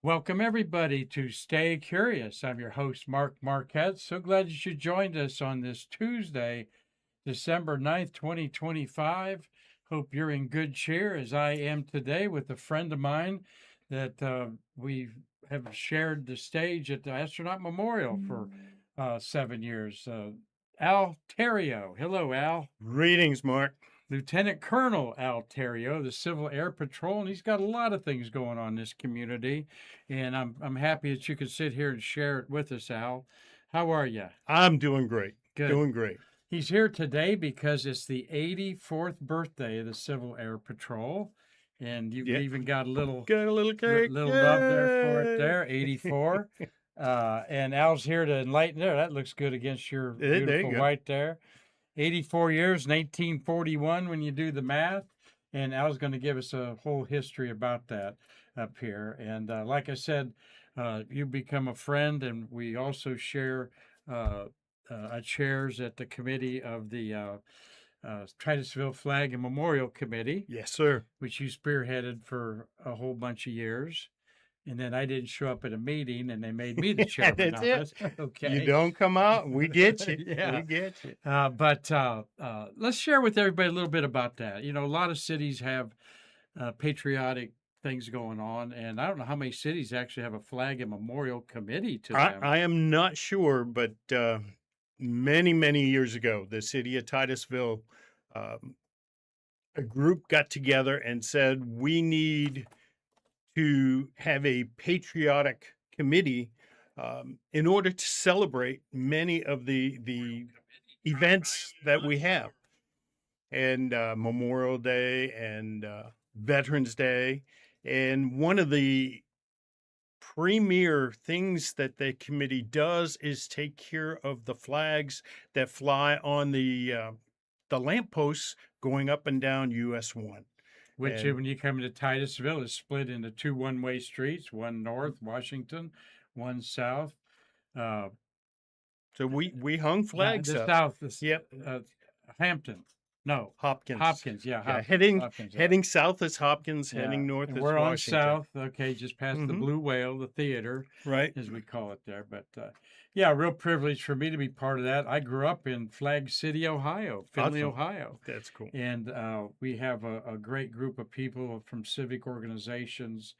Welcome, everybody, to Stay Curious. I'm your host, Mark Marquette. So glad you joined us on this Tuesday, December 9th, 2025. Hope you're in good cheer as I am today with a friend of mine that we have shared the stage at the Astronaut Memorial for 7 years. Al Therriault. Hello, Al. Greetings, Mark. Lieutenant Colonel Al Therriault, the Civil Air Patrol, and he's got a lot of things going on in this community. And I'm happy that you could sit here and share it with us, Al. How are you? I'm doing great. Good. Doing great. He's here today because it's the 84th birthday of the Civil Air Patrol. And you've even got a little cake. Little love there for it there, 84. And Al's here to enlighten there. That looks good against your beautiful white there. 84 years, 1941 when you do the math. And Al's going to give us a whole history about that up here. And like I said, you become a friend, and we also share chairs at the committee of the Titusville Flag and Memorial Committee. Yes, sir. Which you spearheaded for a whole bunch of years. And then I didn't show up at a meeting, and they made me the chairman. That's it. Okay. You don't come out, we get you. Yeah. We get you. But let's share with everybody a little bit about that. You know, a lot of cities have patriotic things going on, and I don't know how many cities actually have a flag and memorial committee to them. I am not sure, but many, many years ago, the city of Titusville, a group got together and said, we need to have a patriotic committee in order to celebrate many of the events that we have, and Memorial Day and Veterans Day. And one of the premier things that the committee does is take care of the flags that fly on the lampposts going up and down US 1. Which, when you come into Titusville, is split into two one-way streets, one north, Washington, one south. So we hung flags the up. South, Hampton. No, Hopkins. Yeah, heading south is Hopkins. Heading north is we're Washington. on south. Okay, just past the Blue Whale, the theater, right, as we call it there. But yeah, real privilege for me to be part of that. I grew up in Flag City, Ohio, Findlay, Ohio. That's cool. And we have a great group of people from civic organizations.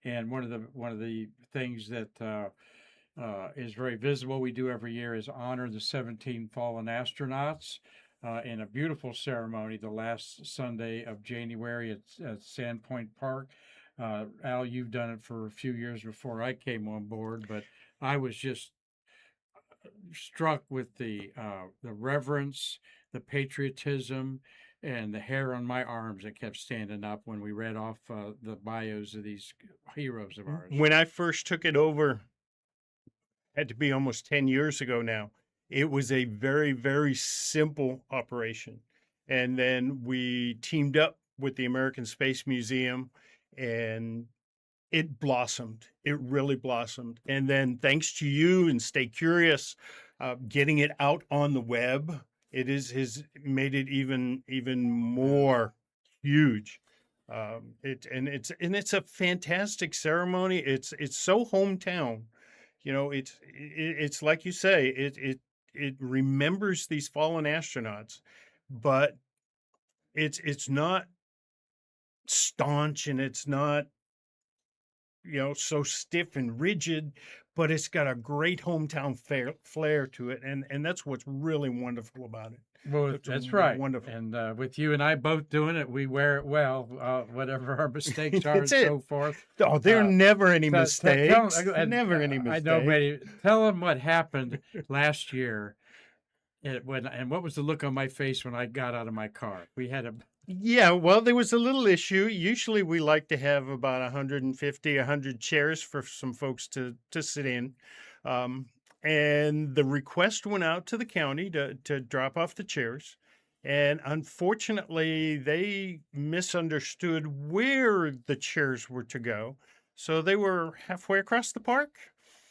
And one of the things that is very visible we do every year is honor the 17 fallen astronauts. In a beautiful ceremony the last Sunday of January at Sandpoint Park. Al, you've done it for a few years before I came on board, but I was just struck with the reverence, the patriotism, and the hair on my arms that kept standing up when we read off the bios of these heroes of ours. When I first took it over, had to be almost 10 years ago now. It was a very, very simple operation. And then we teamed up with the American Space Museum, and it blossomed. It really blossomed. And then thanks to you and Stay Curious, getting it out on the web, has made it even more huge. It's a fantastic ceremony. It's so hometown. You know, it's like you say, it remembers these fallen astronauts, but it's not staunch, and it's not, so stiff and rigid, but it's got a great hometown flair to it. And that's what's really wonderful about it. Well, that's right. Wonderful. And with you and I both doing it, we wear it well, whatever our mistakes are and so forth. Oh, there are never any mistakes. Never any mistakes. I know, but tell them what happened last year. And what was the look on my face when I got out of my car? We had a... Yeah, well, there was a little issue. Usually we like to have about 150, 100 chairs for some folks to sit in. And the request went out to the county to drop off the chairs. And unfortunately, they misunderstood where the chairs were to go. So they were halfway across the park.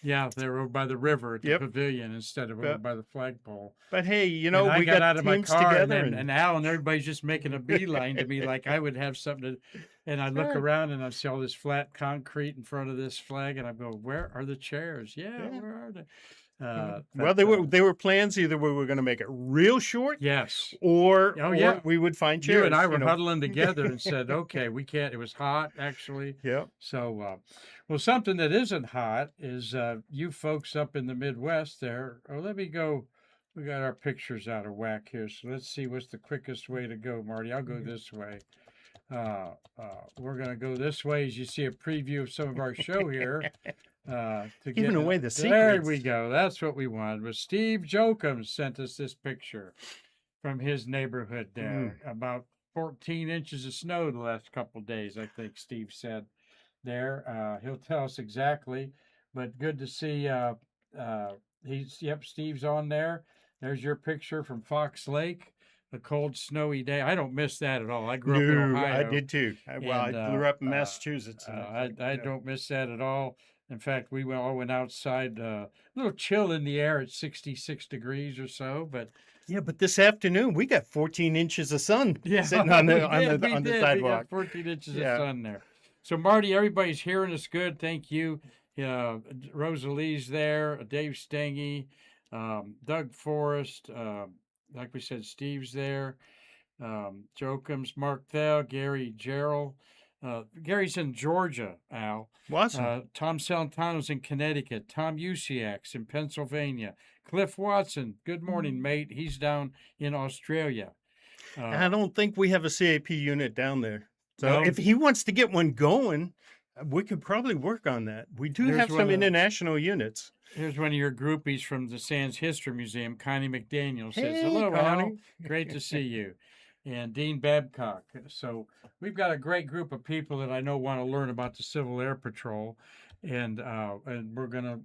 Yeah, they were over by the river at the Yep. pavilion instead of over Yep. by the flagpole. But hey, you And know, I we got got out of my teams car, together and Al and everybody's just making a beeline to me like I would have something to. And I look Sure. around and I see all this flat concrete in front of this flag, and I go, "Where are the chairs? Yeah, Yeah. where are they?" Well, they were plans. Either we were going to make it real short, Yes. Oh or yeah. we would find You and I chairs. were huddling together and said, "Okay, we can't." It was hot actually. Yep. So, well, something that isn't hot is you folks up in the Midwest there. Oh, let me go. We got our pictures out of whack here, so let's see what's the quickest way to go, Marty. I'll go this way. We're going to go this way as you see a preview of some of our show here. To Giving away the There secrets. we go. That's what we wanted. Was Steve Jokum sent us this picture from his neighborhood there. About 14 inches of snow the last couple of days, I think Steve said there. He'll tell us exactly, but good to see. Steve's on there. There's your picture from Fox Lake, a cold, snowy day. I don't miss that at all. I grew up in No, I Ohio, did too. Well, I and grew up in Massachusetts, and it's like, I no. don't miss that at all. In fact, we all went outside. A little chill in the air at 66 degrees or so, but Yeah, but this afternoon we got 14 inches of sun yeah, sitting on we the on did. the We on the did. We sidewalk. got 14 inches of Yeah. sun there. So, Marty, everybody's hearing us good. Thank you. Rosalie's there, Dave Stengy, Doug Forrest. Like we said, Steve's there. Jokums, Mark Thel, Gary Gerald. Gary's in Georgia, Al. Awesome. Tom Salentano's in Connecticut. Tom Usiak's in Pennsylvania. Cliff Watson, good morning, mate. He's down in Australia. And I don't think we have a CAP unit down there. So No. if he wants to get one going, we could probably work on that. We do There's have one some of- international units. Here's one of your groupies from the Sands History Museum, Connie McDaniel, says, Hey, "Hello, Al. Connie." Great to see you." And Dean Babcock. So we've got a great group of people that I know want to learn about the Civil Air Patrol, and we're gonna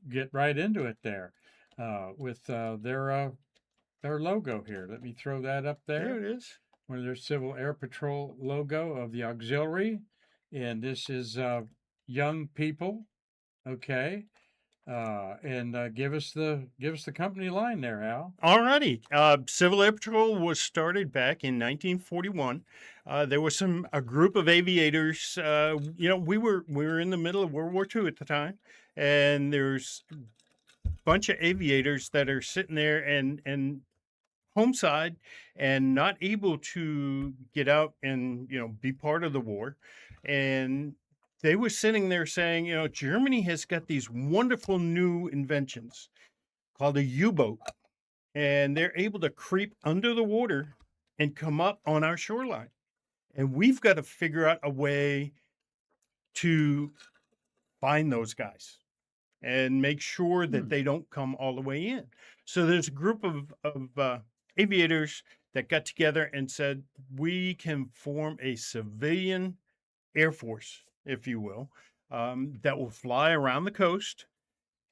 get right into it there with their logo here. Let me throw that up There there. it is. One of their Civil Air Patrol logo of the auxiliary, and this is young people. Okay. Give us the company line there, Al. Alrighty. Civil Air Patrol was started back in 1941. There was a group of aviators. We were in the middle of World War II at the time, and there's a bunch of aviators that are sitting there and homeside and not able to get out and be part of the war, and they were sitting there saying, Germany has got these wonderful new inventions called a U-boat, and they're able to creep under the water and come up on our shoreline. And we've got to figure out a way to find those guys and make sure that they don't come all the way in. So there's a group of aviators that got together and said, we can form a civilian air force, if you will, that will fly around the coast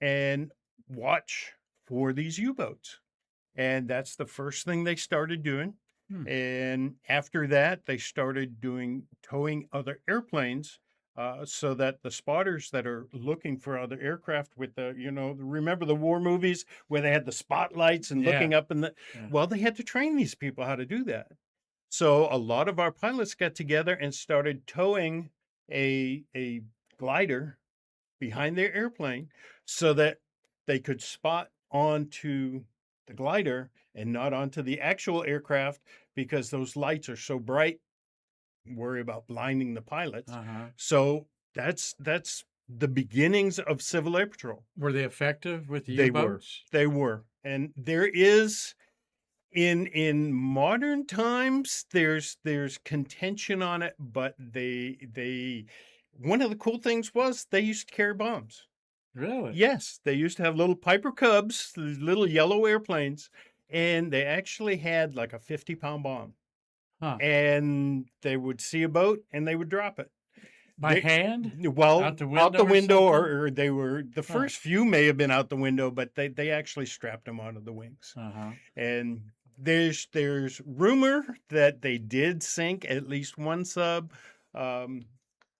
and watch for these U-boats. And that's the first thing they started doing. And after that, they started towing other airplanes so that the spotters that are looking for other aircraft with remember the war movies where they had the spotlights and looking up well, they had to train these people how to do that. So a lot of our pilots got together and started towing a glider behind their airplane so that they could spot onto the glider and not onto the actual aircraft, because those lights are so bright, worry about blinding the pilots. So that's the beginnings of Civil Air Patrol. Were they effective with the They U-boats? They were. And there is in modern times there's contention on it, but they one of the cool things was they used to carry bombs. Really? Yes, they used to have little Piper Cubs, these little yellow airplanes, and they actually had like a 50-pound bomb. And they would see a boat and they would drop it. By hand? Well, out the window, or they were, the first few may have been out the window, but they actually strapped them onto the wings. And there's rumor that they did sink at least one sub.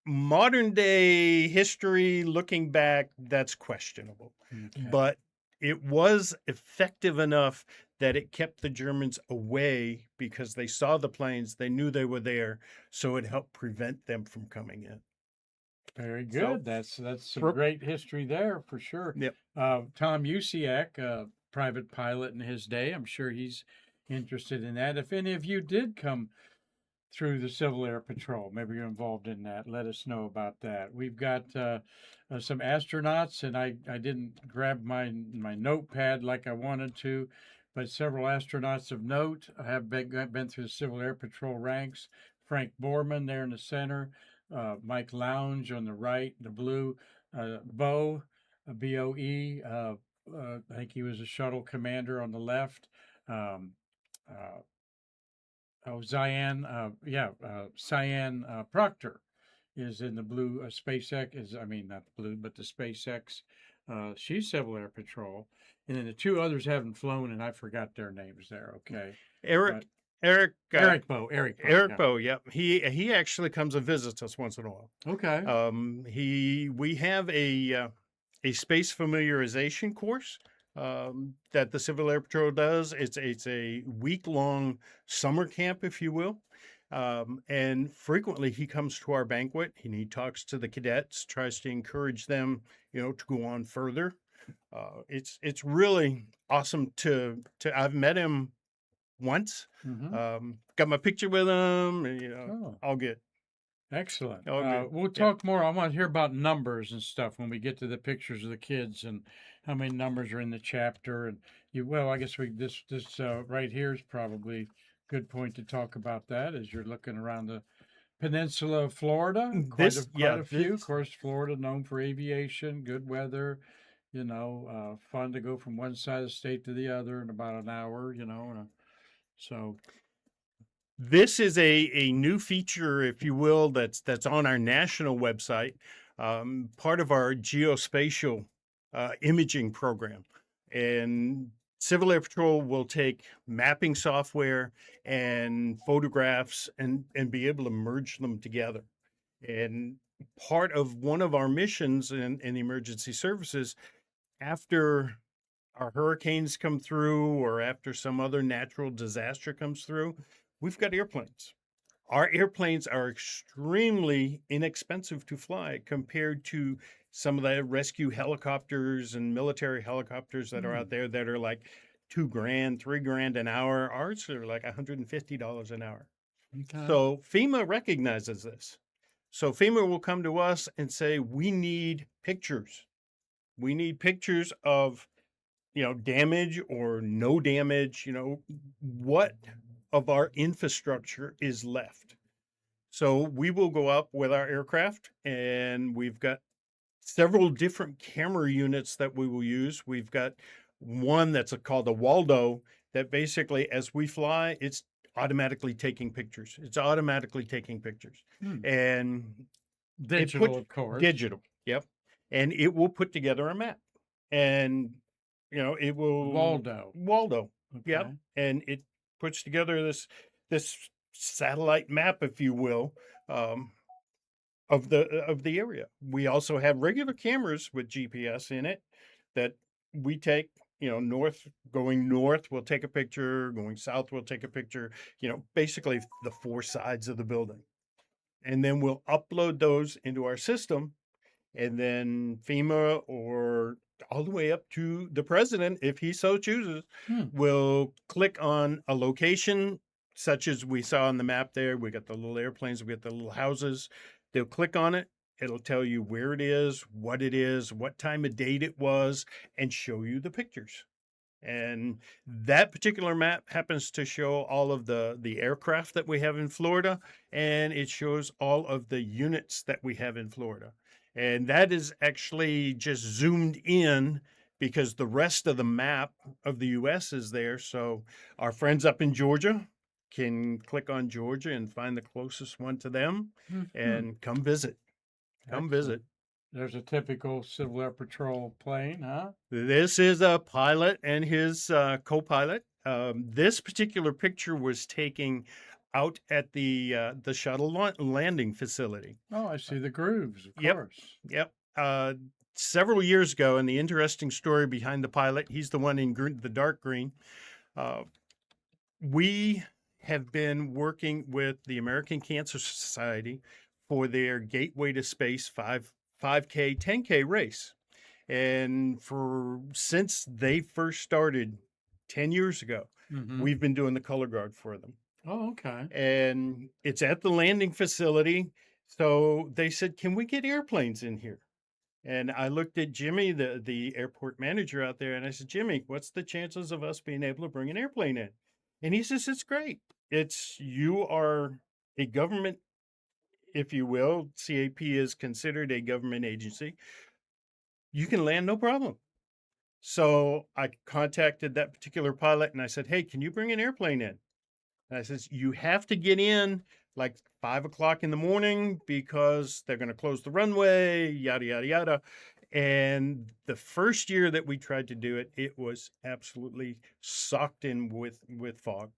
modern day history, looking back, that's questionable. Okay. But it was effective enough that it kept the Germans away because they saw the planes, they knew they were there, so it helped prevent them from coming in. Very So, good. That's some for, great history there for sure. yep. Tom Usiak, private pilot in his day, I'm sure he's interested in that. If any of you did come through the Civil Air Patrol, maybe you're involved in that, let us know about that. We've got some astronauts, and I didn't grab my notepad like I wanted to, but several astronauts of note have been through the Civil Air Patrol ranks. Frank Borman there in the center, Mike Lounge on the right, the blue, Bo, BOE. I think he was a shuttle commander on the left. Um, uh, Cyan Proctor is in the blue SpaceX. I mean, not the blue, but the SpaceX. She's Civil Air Patrol, and then the two others haven't flown, and I forgot their names there. Okay, but Eric, Eric, Eric Bow. Eric Yeah. Bow. Yep. He actually comes and visits us once in a while. Okay. We have a space familiarization course that the Civil Air Patrol does. It's a week-long summer camp, if you will. And frequently he comes to our banquet and he talks to the cadets, tries to encourage them, to go on further. It's really awesome to I've met him once. Got my picture with him, and Oh, all good. excellent. All good. We'll Yep. talk more. I want to hear about numbers and stuff when we get to the pictures of the kids and how many numbers are in the chapter. And well, I guess this right here is probably a good point to talk about that as you're looking around the peninsula of Florida. Quite a few. Of course, Florida known for aviation, good weather. Fun to go from one side of the state to the other in about an hour. So This is a new feature, if you will, that's on our national website, part of our geospatial imaging program. And Civil Air Patrol will take mapping software and photographs and be able to merge them together. And part of one of our missions in emergency services, after our hurricanes come through or after some other natural disaster comes through, we've got airplanes. Our airplanes are extremely inexpensive to fly compared to some of the rescue helicopters and military helicopters that are out there that are like $2,000, $3,000 an hour. Ours are like $150 an hour. okay. So FEMA recognizes this. So FEMA will come to us and say, we need pictures. We need pictures of damage or no damage, what of our infrastructure is left. So we will go up with our aircraft and we've got several different camera units that we will use. We've got one that's called a Waldo that basically as we fly, it's automatically taking pictures. It's automatically taking pictures. And Digital, of course. Digital. Yep. And it will put together a map. And it will Waldo. Okay. Yep. And it puts together this satellite map, if you will, of the area. We also have regular cameras with GPS in it that we take, going north, we'll take a picture, going south, we'll take a picture, basically the four sides of the building. And then we'll upload those into our system. And then FEMA or all the way up to the president, if he so chooses, will click on a location, such as we saw on the map there. We got the little airplanes, we got the little houses. They'll click on it. It'll tell you where it is, what time of date it was, and show you the pictures. And that particular map happens to show all of the aircraft that we have in Florida, and it shows all of the units that we have in Florida. And that is actually just zoomed in because the rest of the map of the US is there. So our friends up in Georgia can click on Georgia and find the closest one to them and come visit. Come visit. There's a typical Civil Air Patrol plane, huh? This is a pilot and his co-pilot. This particular picture was taken out at the shuttle landing facility. Oh, I see the grooves, of Yep. course. Yep. Several years ago, and the interesting story behind the pilot, he's the one in the dark green. Uh, we have been working with the American Cancer Society for their Gateway to Space 5K, 10K race. And since they first started 10 years ago, Hmm. we've been doing the color guard for them. Oh, okay. And it's at the landing facility. So they said, can we get airplanes in here? And I looked at Jimmy, the airport manager out there, and I said, Jimmy, what's the chances of us being able to bring an airplane in? And he says, it's great. You are a government, if you will. CAP is considered a government agency. You can land no problem. So I contacted that particular pilot and I said, hey, can you bring an airplane in? And I says, you have to get in like 5 o'clock in the morning because they're going to close the runway, yada, yada, yada. And the first year that we tried to do it, it was absolutely socked in with fog.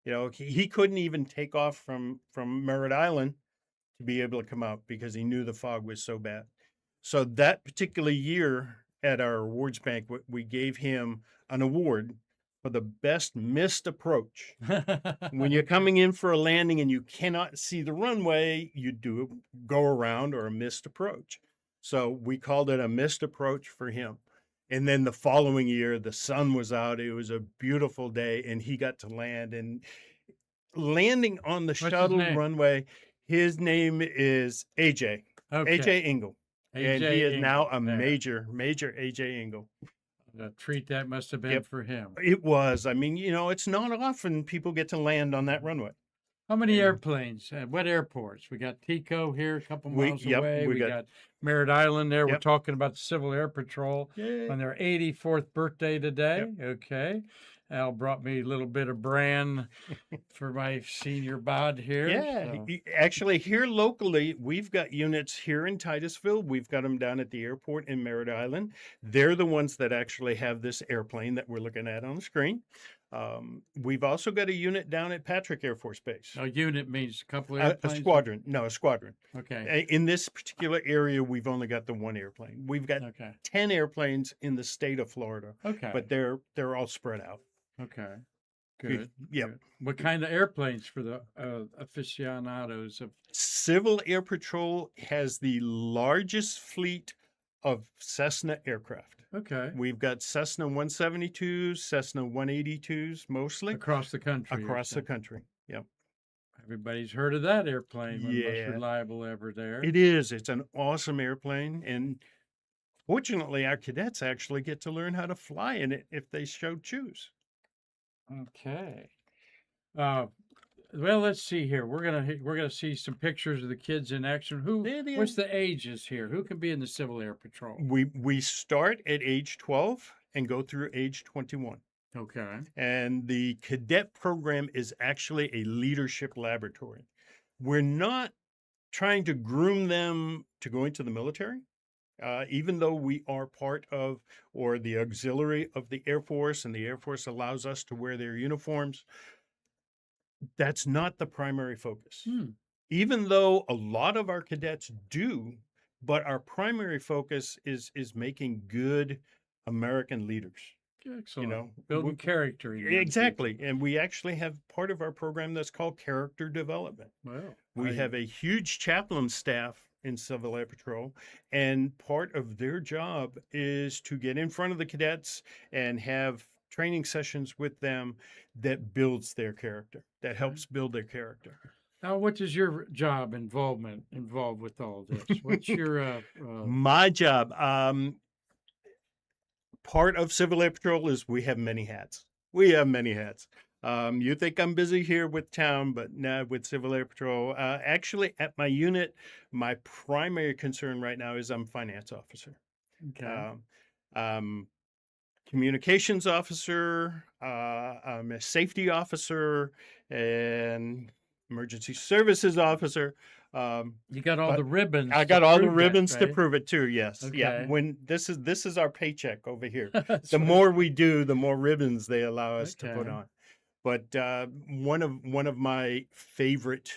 You know, he couldn't even take off from Merritt Island to be able to come out because he knew the fog was so bad. So that particular year at our awards banquet, we gave him an award for the best missed approach. When you're coming in for a landing and you cannot see the runway, you do a go around or a missed approach. So we called it a missed approach for him. And then the following year, the sun was out. It was a beautiful day, and he got to land. And landing on the What's his shuttle name? runway, his name is AJ. Okay. AJ Engel. And he is now a Engel, major AJ Engel. The treat that must have been Yep. for him. It was. I mean, you know, it's not often people get to land on that runway. How many And- airplanes? What airports? We got Tico here, a couple miles yep, away. we We got- got Merritt Island there. We're Yep. talking about the Civil Air Patrol Yay. on their 84th birthday today. Okay. Al brought me a little bit of bran for my senior bod here. Yeah, so- actually, here locally, we've got units here in Titusville. We've got them down at the airport in Merritt Island. They're the ones that actually have this airplane that we're looking at on the screen. We've also got a unit down at Patrick Air Force Base. A unit means a couple of A airplanes? squadron. No, a squadron. Okay. In this particular area, we've only got the one airplane. We've got Okay. 10 airplanes in the state of Florida, Okay. but they're all spread out. Okay. Good. Yep. Good. What kind of airplanes for the aficionados of? Civil Air Patrol has the largest fleet of Cessna aircraft. Okay. We've got Cessna 172s, Cessna 182s, mostly Across the country. across the country. Yep. Everybody's heard of that airplane. One of the Yeah. most reliable ever there. It is. It's an awesome airplane. And fortunately, our cadets actually get to learn how to fly in it if they so choose. Okay. Well, let's see here. We're gonna see some pictures of the kids in action. There they What's are. the ages here? Who can be in the Civil Air Patrol? We start at age 12 and go through age 21. Okay. And the cadet program is actually a leadership laboratory. We're not trying to groom them to go into the military, even though we are part of or the auxiliary of the Air Force, and the Air Force allows us to wear their uniforms. That's not the primary focus. Even though a lot of our cadets do, but our primary focus is making good American leaders. Excellent. know, Building we- character. in young Exactly. people. And we actually have part of our program that's called character development. Well, We have a huge chaplain staff in Civil Air Patrol, and part of their job is to get in front of the cadets and have training sessions with them that builds their character, that helps build their character. Now, what is your job involved with all this? What's your My job, part of Civil Air Patrol is we have many hats. We have many hats. You think I'm busy here with town, but no, with Civil Air Patrol. Actually, at my unit, my primary concern right now is I'm finance officer. okay? Communications officer, I'm a safety officer, and emergency services officer. You got all but the ribbons. I to got all the prove that, ribbons to right? prove it too. Yes, yeah. Okay. When this is our paycheck over here. That's The right. more we do, the more ribbons they allow us to put Okay. on. But one of my favorite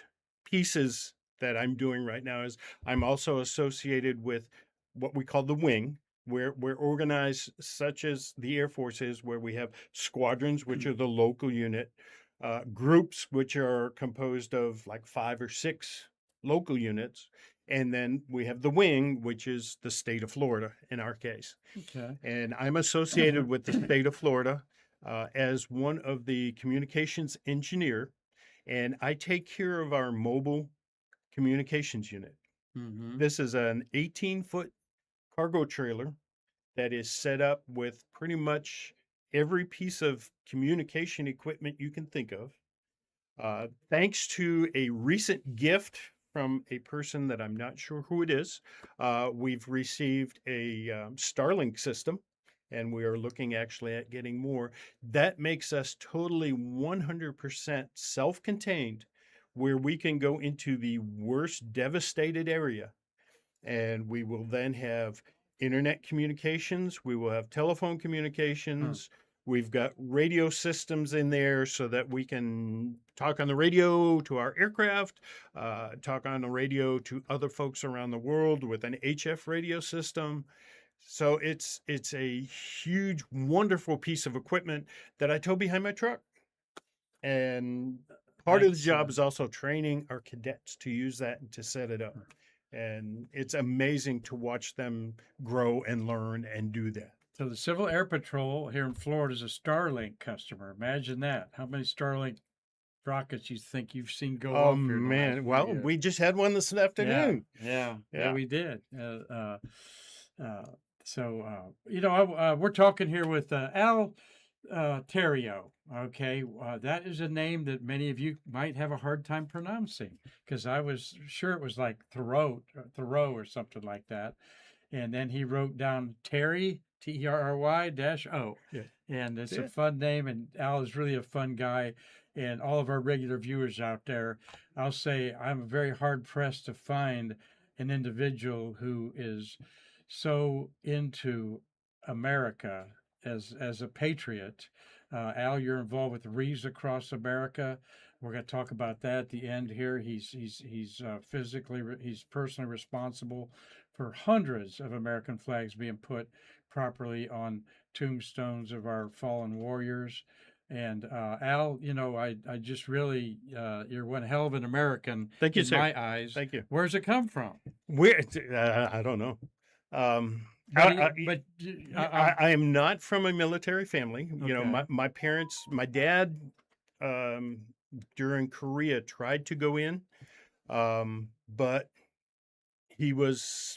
pieces that I'm doing right now is I'm also associated with what we call the wing, where we're organized such as the Air Force is, where we have squadrons, which are the local unit, groups, which are composed of like 5 or 6 local units, and then we have the wing, which is the state of Florida in our case. Okay. And I'm associated with the state of Florida as one of the communications engineer, and I take care of our mobile communications unit. Mm-hmm. This is an 18-foot cargo trailer that is set up with pretty much every piece of communication equipment you can think of. Thanks to a recent gift from a person that I'm not sure who it is, we've received a Starlink system, and we are looking actually at getting more. That makes us totally 100% self contained, where we can go into the worst devastated area, and we will then have internet communications, we will have telephone communications. We've got radio systems in there so that we can talk on the radio to our aircraft, talk on the radio to other folks around the world with an HF radio system. So it's a huge, wonderful piece of equipment that I tow behind my truck. And part of the job is also training our cadets to use that and to set it up. And it's amazing to watch them grow and learn and do that. So the Civil Air Patrol here in Florida is a Starlink customer. Imagine that. How many Starlink rockets you think you've seen go Oh off here in the last man! few Well, years? we just had one this afternoon. Yeah, we did. We're talking here with Al Therriault. Okay, that is a name that many of you might have a hard time pronouncing because I was sure it was like Thoreau or something like that. And then he wrote down Terry, Terry-O. Yeah. And it's Yeah. a fun name, and Al is really a fun guy. And all of our regular viewers out there, I'll say I'm very hard pressed to find an individual who is so into America as a patriot. Al, you're involved with Reefs Across America. We're going to talk about that at the end here. He's he's personally responsible for hundreds of American flags being put properly on tombstones of our fallen warriors. And Al, I just really, you're one hell of an American Thank you, in sir. my eyes. Thank you. Where's it come from? Where? I don't know. I am not from a military family. You know, Okay. my parents, my dad, during Korea tried to go in, but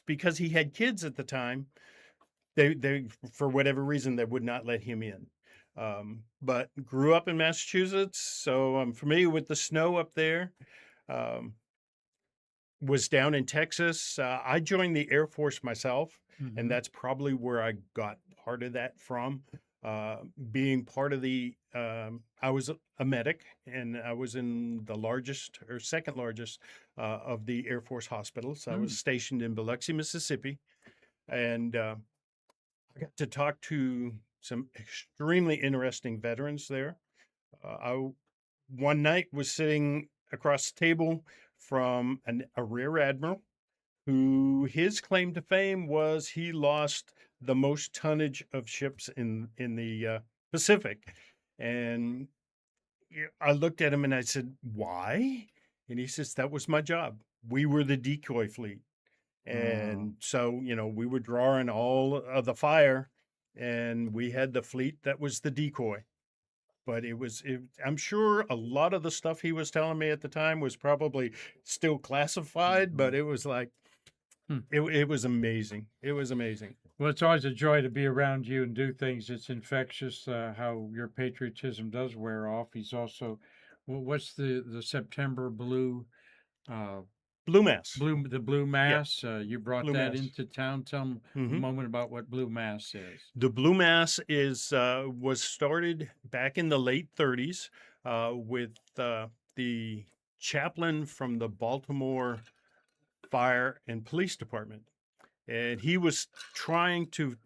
because he had kids at the time, they for whatever reason they would not let him in. But grew up in Massachusetts, so I'm familiar with the snow up there. Um, was down in Texas. I joined the Air Force myself, and that's probably where I got part of that from. Being part of I was a medic, and I was in the largest or second largest of the Air Force hospitals. I was stationed in Biloxi, Mississippi, and I got to talk to some extremely interesting veterans there. I one night was sitting across the table from a rear admiral who his claim to fame was he lost the most tonnage of ships in the Pacific. And I looked at him and I said, "Why?" And he says, "That was my job. We were the decoy fleet." And so, we were drawing all of the fire, and we had the fleet that was the decoy. But I'm sure a lot of the stuff he was telling me at the time was probably still classified, but it was like, it was amazing. It was amazing. Well, it's always a joy to be around you and do things. It's infectious how your patriotism does wear off. He's also, what's the September blue? Blue Mass. The Blue Mass. You brought Blue that Mass. into town. Tell them a moment about what Blue Mass is. The Blue Mass was started back in the late 30s with the chaplain from the Baltimore Fire and Police Department, and he was trying to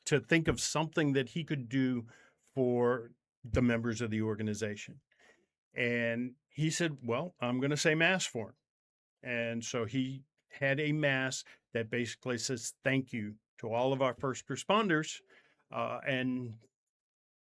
think of something that he could do for the members of the organization. And he said, well, I'm going to say mass for him. And so he had a mass that basically says thank you to all of our first responders. And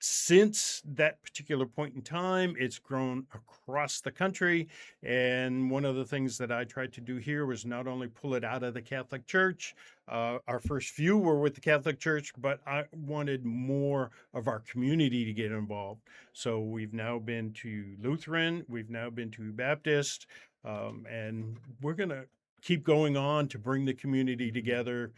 since that particular point in time, it's grown across the country. And one of the things that I tried to do here was not only pull it out of the Catholic Church, our first few were with the Catholic Church, but I wanted more of our community to get involved. So we've now been to Lutheran, we've now been to Baptist, and we're going to keep going on to bring the community together.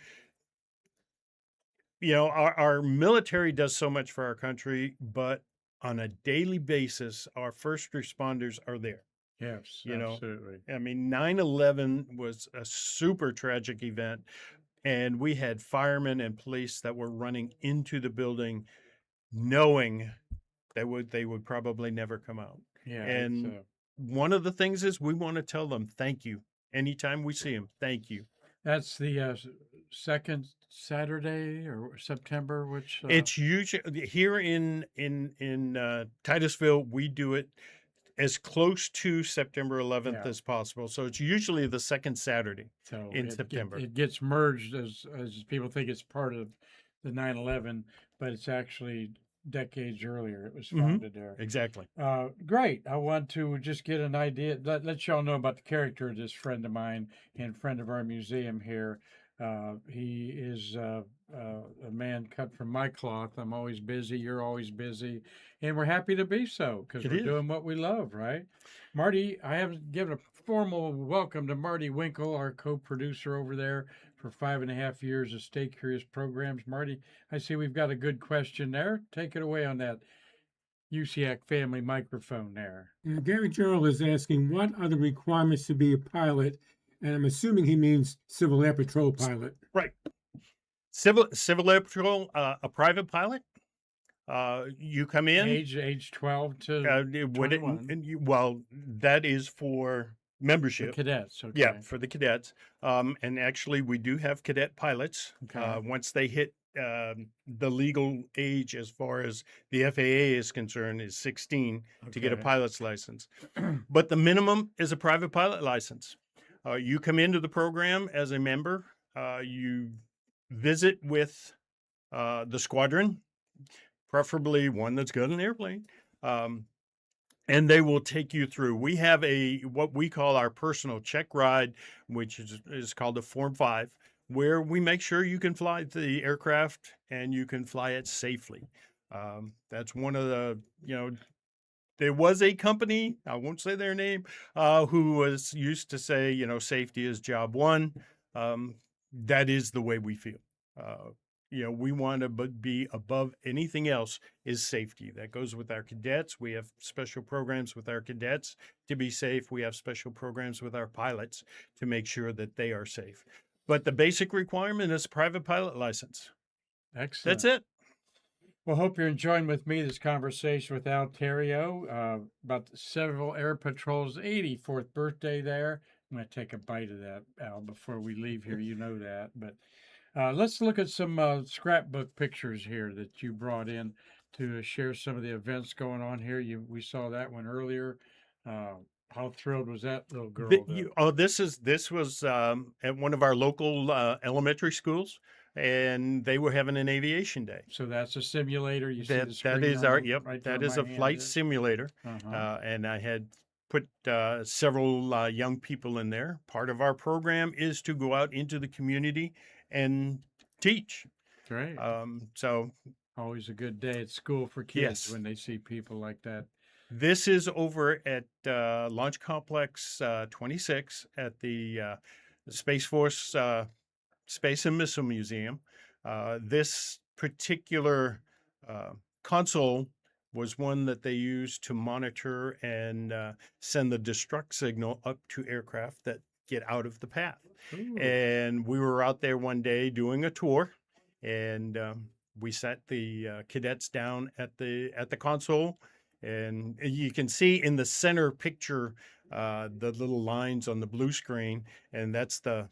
You know, our military does so much for our country, but on a daily basis, our first responders are there. Yes, You know, absolutely. I mean, 9/11 was a super tragic event, and we had firemen and police that were running into the building knowing that they would probably never come out. Yeah, it's And one of the things is we want to tell them thank you. Anytime we see them, thank you. that's the second Saturday or September, which It's usually here in Titusville, we do it as close to September 11th Yeah. as possible. So it's usually the second Saturday so in September. it gets merged as people think it's part of the 9/11, but it's actually decades earlier. It was Mhm. founded there. Exactly. Great. I want to just get an idea, let y'all know about the character of this friend of mine and friend of our museum here. He is a man cut from my cloth. I'm always busy. You're always busy. And we're happy to be so because It we're is. doing what we love, right? Marty, I haven't given a formal welcome to Marty Winkle, our co producer over there for 5.5 years of Stay Curious programs. Marty, I see we've got a good question there. Take it away on that USIAC family microphone there. Gary Gerald is asking, what are the requirements to be a pilot? And I'm assuming he means Civil Air Patrol pilot. Right. Civil Air Patrol, a private pilot. You come in. Age 12 to Would it, 21. well, that is for The membership. cadets. Okay. Yeah, for the cadets. And actually, we do have cadet pilots. Okay. Once they hit the legal age, as far as the FAA is concerned, is 16 to get a Okay. pilot's license. But the minimum is a private pilot license. You come into the program as a member. You visit with the squadron, preferably one that's got an airplane. And they will take you through. We have what we call our personal check ride, which is called a Form 5, where we make sure you can fly the aircraft and you can fly it safely. That's one of the, there was a company, I won't say their name, who was used to say, safety is job one. That is the way we feel. We want to be above anything else is safety. That goes with our cadets. We have special programs with our cadets to be safe. We have special programs with our pilots to make sure that they are safe. But the basic requirement is a private pilot license. Excellent. That's it. Well, hope you're enjoying with me this conversation with Al Therriault about the Civil Air Patrol's 84th birthday there. I'm going to take a bite of that, Al, before we leave here. You know that. But let's look at some scrapbook pictures here that you brought in to share some of the events going on here. We saw that one earlier. How thrilled was that little girl? This was at one of our local elementary schools, and they were having an aviation day. So that's a simulator. You see the screen. That is right that there is my a hand flight is. simulator. Uh-huh. And I had put several young people in there. Part of our program is to go out into the community and teach. Great. So Always a good day at school for kids when they see people like that. This is over at Launch Complex 26 at the Space Force Space and Missile Museum. This particular console was one that they used to monitor and send the destruct signal up to aircraft that get out of the path. Ooh. And we were out there one day doing a tour, and we sat the cadets down at the console, and you can see in the center picture the little lines on the blue screen, and that's the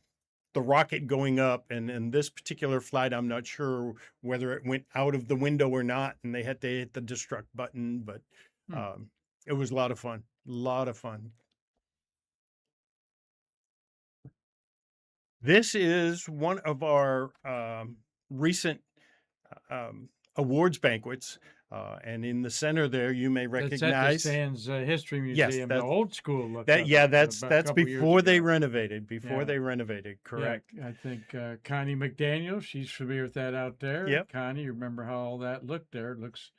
the rocket going up. And this particular flight, I'm not sure whether it went out of the window or not, and they had to hit the destruct button, but Hmm. it was a lot of fun. A lot of fun. This is one of our recent awards banquets. And in the center there, you may That's at the recognize. Sands History Yes, Museum, the old school look that. of Yeah, it, that's about a couple years before they ago. renovated. Before Yeah. they renovated, correct. Yeah, I think Connie McDaniel, she's familiar with that out there. Yep. Connie, you remember how all that looked there? It looks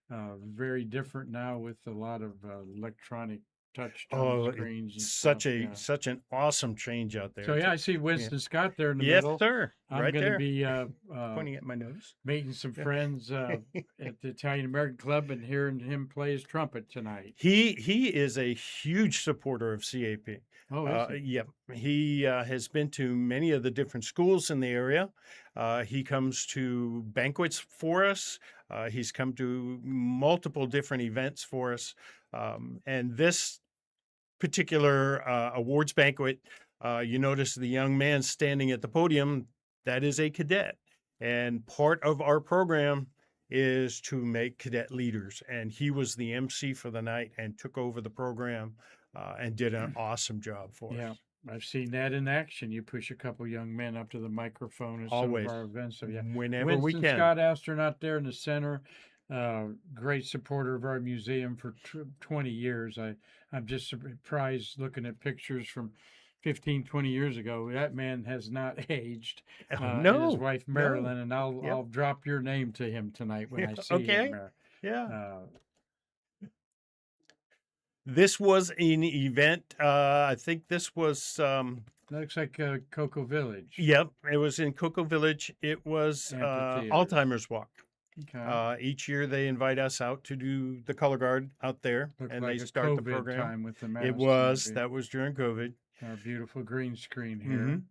very different now with a lot of electronic touch tone Oh, screens and such stuff. a Yeah. such an awesome change out there. So yeah, I see Yeah. Winston Scott there in the Yes, middle. sir. I'm Right going to there. be Pointing at my nose. meeting some Yeah. friends at the Italian American Club and hearing him play his trumpet tonight. He is a huge supporter of CAP. Oh, is he? Yep. He has been to many of the different schools in the area. He comes to banquets for us. He's come to multiple different events for us. And this particular awards banquet, you notice the young man standing at the podium. That is a cadet. And part of our program is to make cadet leaders. And he was the MC for the night and took over the program and did an awesome job for Yeah, us. I've seen that in action. You push a couple young men up to the microphone at some Always. of our events. So yeah, Whenever we Winston can. Scott, astronaut there in the center, great supporter of our museum for 20 years. I'm just surprised looking at pictures from 15, 20 years ago. That man has not aged. Oh, And his no, wife no. Marilyn, and Yep. I'll drop your name to him tonight when I see Okay. him there. Yeah. This was an event. I think this was. Looks like Cocoa Village. Yep, it was in Cocoa Village. It was Amphitheater. Alzheimer's Walk. Okay. Each year they invite us out to do the color guard out there, Looked and like they a start the COVID program. time with the It masks, was maybe. that was during COVID. Our beautiful green screen here. Mhm.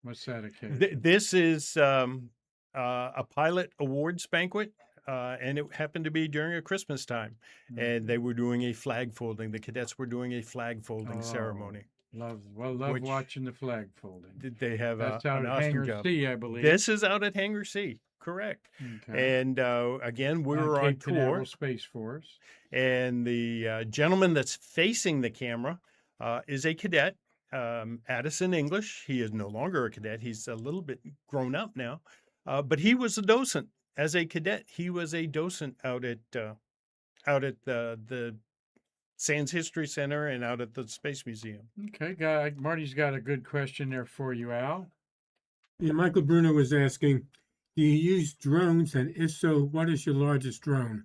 What's that occasion? This is a pilot awards banquet, and it happened to be during a Christmas time, and they were doing a flag folding. The cadets were doing a flag folding ceremony. Love Which- watching the flag folding. They have That's an out at awesome Hangar job. C, I believe. This is out at Hangar C, correct. Okay. And again, we were on Cape Canaveral tour, Space Force. and the gentleman that's facing the camera is a cadet, Addison English. He is no longer a cadet. He's a little bit grown up now, but he was a docent. As a cadet, he was a docent out at the Sands History Center and out at the Space Museum. Okay, Marty's got a good question there for you, Al. Yeah, Michael Bruno was asking, do you use drones? And if so, what is your largest drone?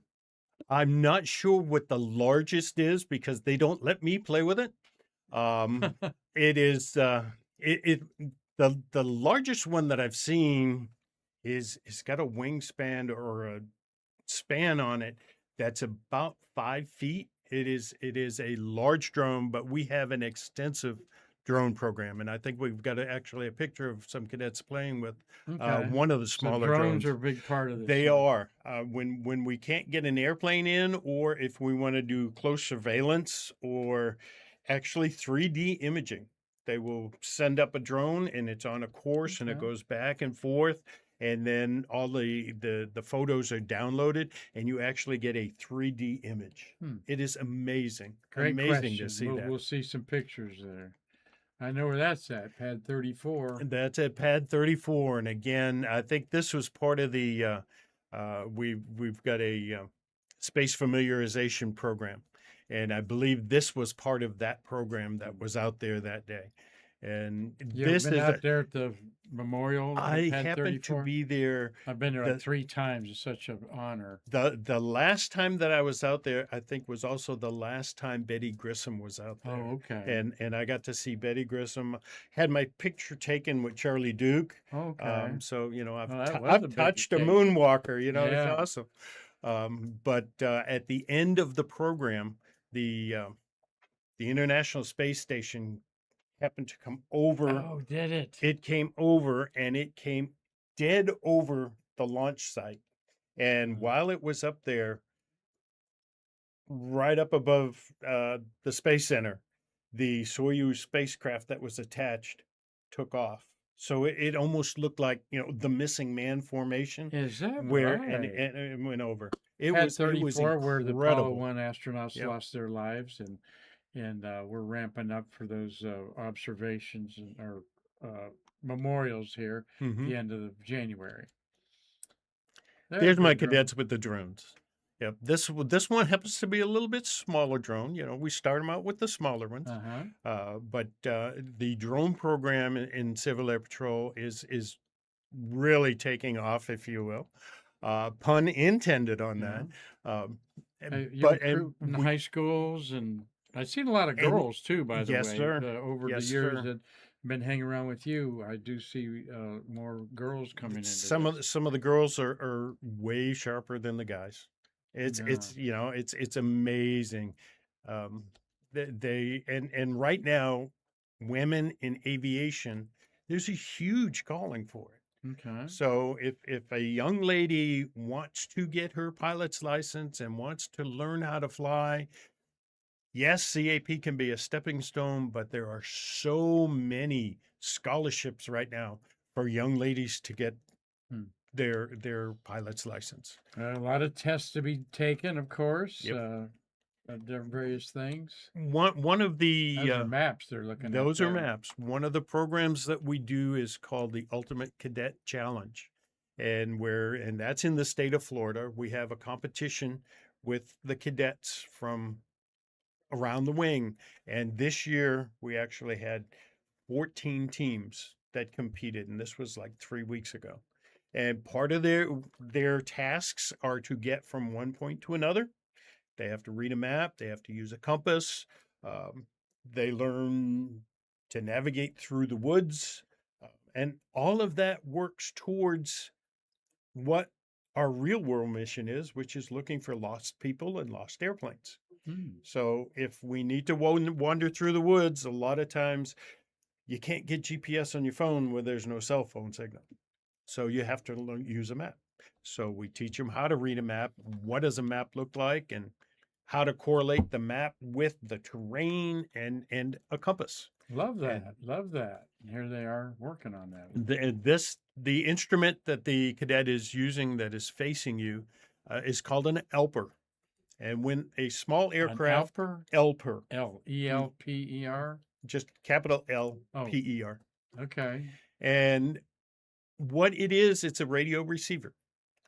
I'm not sure what the largest is because they don't let me play with it. It is the largest one that I've seen is it's got a wingspan or a span on it that's about 5 feet. It is a large drone, but we have an extensive drone program, and I think we've got actually a picture of some cadets playing with Okay. one of the So smaller drones drones. are a big part of this. They huh? are. When we can't get an airplane in, or if we want to do close surveillance or actually 3D imaging, they will send up a drone and it's on a course and it Okay. goes back and forth. And then all the photos are downloaded and you actually get a 3D image. It is amazing. Great amazing question. to see that. We'll see some pictures there. I know where that's at, pad 34. That's at pad 34. And again, I think this was part of the, we've got a space familiarization program. And I believe this was part of that program that was out there that day. And You this ever been is, out there at the memorial? at I pad happened to 34? be there. I've been there the- like 3 times. It's such an honor. The last time that I was out there, I think was also the last time Betty Grissom was out there. Oh, okay. And I got to see Betty Grissom. Had my picture taken with Charlie Duke. Okay. So I've Well, that was a I've big touched a occasion. moonwalker. Yeah. It's awesome. But at the end of the program, the International Space Station happened to come over. Oh, did it? It came over and it came dead over the launch site. And while it was up there, right up above the Space Center, the Soyuz spacecraft that was attached took off. So it almost looked like, the missing man formation Is that where and right? and it went over. It Pad was 34, where the Apollo incredible. 1 astronauts Yep. lost their lives, and we're ramping up for those observations or memorials here at Hmm. the end of January. There's There's a my drone. cadets with the drones. Yep. This one happens to be a little bit smaller drone. We start them out with the smaller ones, Uh-huh. but the drone program in Civil Air Patrol is really taking off, if you will. Pun intended on Yeah. that. Um, You but and recruit in the we high schools, and I've seen a lot of and girls too, by the yes, way. sir. Over the Yes, years sir. that I've been hanging around with you, I do see more girls coming into Some of this. some of the girls are way sharper than the guys. It's Yeah. it's you know it's amazing. Um, and right now, women in aviation, there's a huge calling for it. Okay. So if a young lady wants to get her pilot's license and wants to learn how to fly, yes, CAP can be a stepping stone, but there are so many scholarships right now for young ladies to get Hmm. their pilot's license. A lot of tests to be taken, of course. Yep. Various things. One of the Those are maps they're looking at those are there. maps. One of the programs that we do is called the Ultimate Cadet Challenge. And that's in the state of Florida. We have a competition with the cadets from around the wing. And this year we actually had 14 teams that competed, and this was like 3 weeks ago. And part of their tasks are to get from one point to another. They have to read a map. They have to use a compass. Um, they learn to navigate through the woods, and all of that works towards what our real world mission is, which is looking for lost people and lost airplanes. Hmm. So if we need to wander through the woods, a lot of times you can't get GPS on your phone where there's no cell phone signal. So you have to use a map. So we teach them how to read a map. What does a map look like, and how to correlate the map with the terrain and a compass. Love And that. Love that. And here they are working on that. the instrument that the cadet is using that is facing you is called an elper. And when a small An aircraft Alper? elper, Elper? just capital L Oh, P E R, okay. and what it is, it's a radio receiver.